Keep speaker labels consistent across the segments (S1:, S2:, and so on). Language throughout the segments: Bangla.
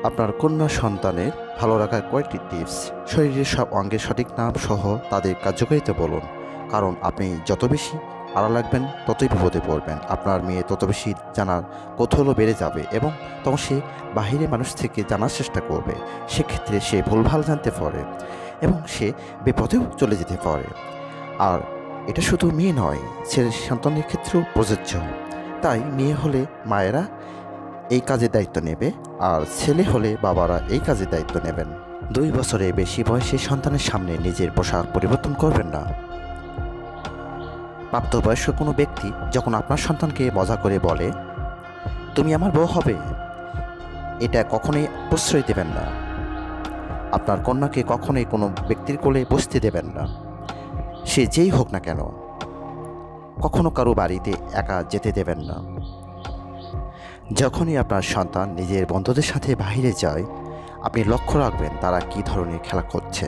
S1: আপনার কন্যা সন্তানের ভালো রাখার কয়েকটি টিপস। শরীরের সব অঙ্গের সঠিক নাম সহ তাদের কার্যকারিতা বলুন, কারণ আপনি যত বেশি আড়াল রাখবেন ততই বিপদে পড়বেন। আপনার মেয়ে তত বেশি জানার কৌতূহলও বেড়ে যাবে এবং তখন সে বাহিরে মানুষ থেকে জানার চেষ্টা করবে। সেক্ষেত্রে সে ভুলভাল জানতে পারে এবং সে বিপদেও চলে যেতে পারে। আর এটা শুধু মেয়ে নয়, ছেলে সন্তানের ক্ষেত্রেও প্রযোজ্য। তাই মেয়ে হলে মায়েরা এই কাজের দায়িত্ব নেবে, আর ছেলে হলে বাবারা এই কাজের দায়িত্ব নেবেন। 2 বছরের বেশি বয়সী সন্তানের সামনে নিজের পোশাক পরিবর্তন করবেন না। প্রাপ্তবয়স্ক কোনো ব্যক্তি যখন আপনার সন্তানকে মজা করে বলে, তুমি আমার বউ হবে, এটা কখনোই প্রশ্রয় দেবেন না। আপনার কন্যাকে কখনোই কোনো ব্যক্তির কোলে বসতে দেবেন না, সে যেই হোক না কেন। কখনো কারো বাড়িতে একা যেতে দেবেন না। যখনই আপনার সন্তান নিজের বন্ধুদের সাথে বাইরে যায়, আপনি লক্ষ্য রাখবেন তারা কী ধরনের খেলা করছে।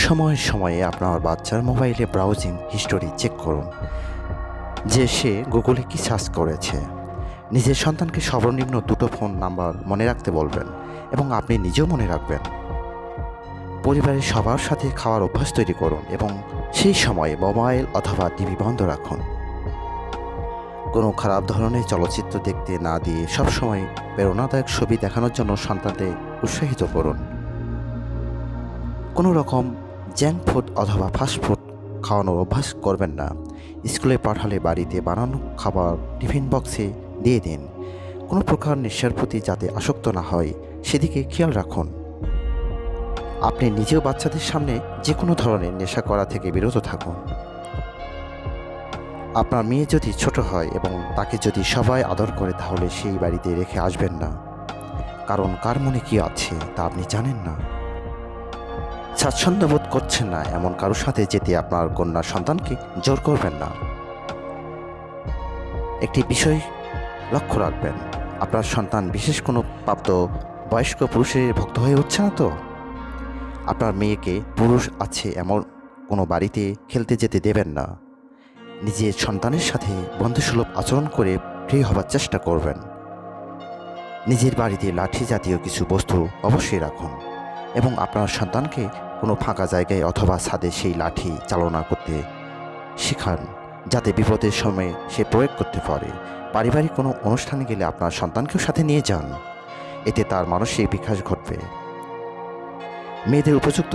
S1: সময়ে সময়ে আপনার বাচ্চার মোবাইলে ব্রাউজিং হিস্টোরি চেক করুন, যে সে গুগলে কী সার্চ করেছে। নিজের সন্তানকে সর্বনিম্ন 2টো ফোন নাম্বার মনে রাখতে বলবেন এবং আপনি নিজেও মনে রাখবেন। পরিবারের সবার সাথে খাওয়ার অভ্যাস তৈরি করুন এবং সেই সময়ে মোবাইল অথবা টিভি বন্ধ রাখুন। কোনো খারাপ ধরনের চলচ্চিত্র দেখতে না দিয়ে সবসময় প্রেরণাদায়ক ছবি দেখানোর জন্য সন্তানদের উৎসাহিত করুন। কোনো রকম জাঙ্ক ফুড অথবা ফাস্টফুড খাওয়ানোর অভ্যাস করবেন না। স্কুলে পাঠালে বাড়িতে বানানো খাবার টিফিন বক্সে দিয়ে দিন। কোনো প্রকার নেশার প্রতি যাতে আসক্ত না হয় সেদিকে খেয়াল রাখুন। আপনি নিজেও বাচ্চাদের সামনে যে কোনো ধরনের নেশা করা থেকে বিরত থাকুন। আপনার মেয়ে যদি ছোট হয় এবং তাকে যদি সবাই আদর করে, তাহলে সেই বাড়িতে রেখে আসবেন না, কারণ কার মনে কী আছে তা আপনি জানেন না। স্বাচ্ছন্দ্য বোধ করছেন না এমন কারোর সাথে যেতে আপনার কন্যা সন্তানকে জোর করবেন না। একটি বিষয় লক্ষ্য রাখবেন, আপনার সন্তান বিশেষ কোনো প্রাপ্ত বয়স্ক পুরুষের ভক্ত হয়ে উঠছে না তো। আপনার মেয়েকে পুরুষ আছে এমন কোনো বাড়িতে খেলতে যেতে দেবেন না। নিজের সন্তানের সাথে বন্ধুসুলভ আচরণ করে ফ্রি হবার চেষ্টা করবেন। নিজের বাড়িতে লাঠি জাতীয় কিছু বস্তু অবশ্যই রাখুন এবং আপনার সন্তানকে কোনো ফাঁকা জায়গায় অথবা ছাদে সেই লাঠি চালনা করতে শেখান, যাতে বিপদের সময় সে প্রয়োগ করতে পারে। পারিবারিক কোনো অনুষ্ঠানে গেলে আপনার সন্তানকেও সাথে নিয়ে যান, এতে তার মানসিক বিকাশ ঘটবে। মেয়েদের উপযুক্ত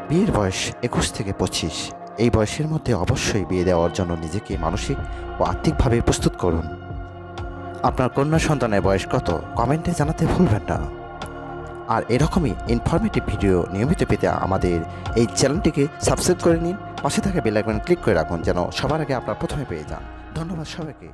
S1: বিয়ের বয়স 21 থেকে 25। এই বয়সের মধ্যে অবশ্যই বিয়ে দেওয়ার জন্য নিজেকে মানসিক ও আর্থিকভাবে প্রস্তুত করুন। আপনার কন্যা সন্তানের বয়স কত কমেন্টে জানাতে ভুলবেন না। আর এরকমই ইনফরমেটিভ ভিডিও নিয়মিত পেতে আমাদের এই চ্যানেলটিকে সাবস্ক্রাইব করে নিন। পাশে থাকা বেল আইকন ক্লিক করে রাখুন, যেন সবার আগে আপনারা প্রথমে পেয়ে যান। ধন্যবাদ সবাইকে।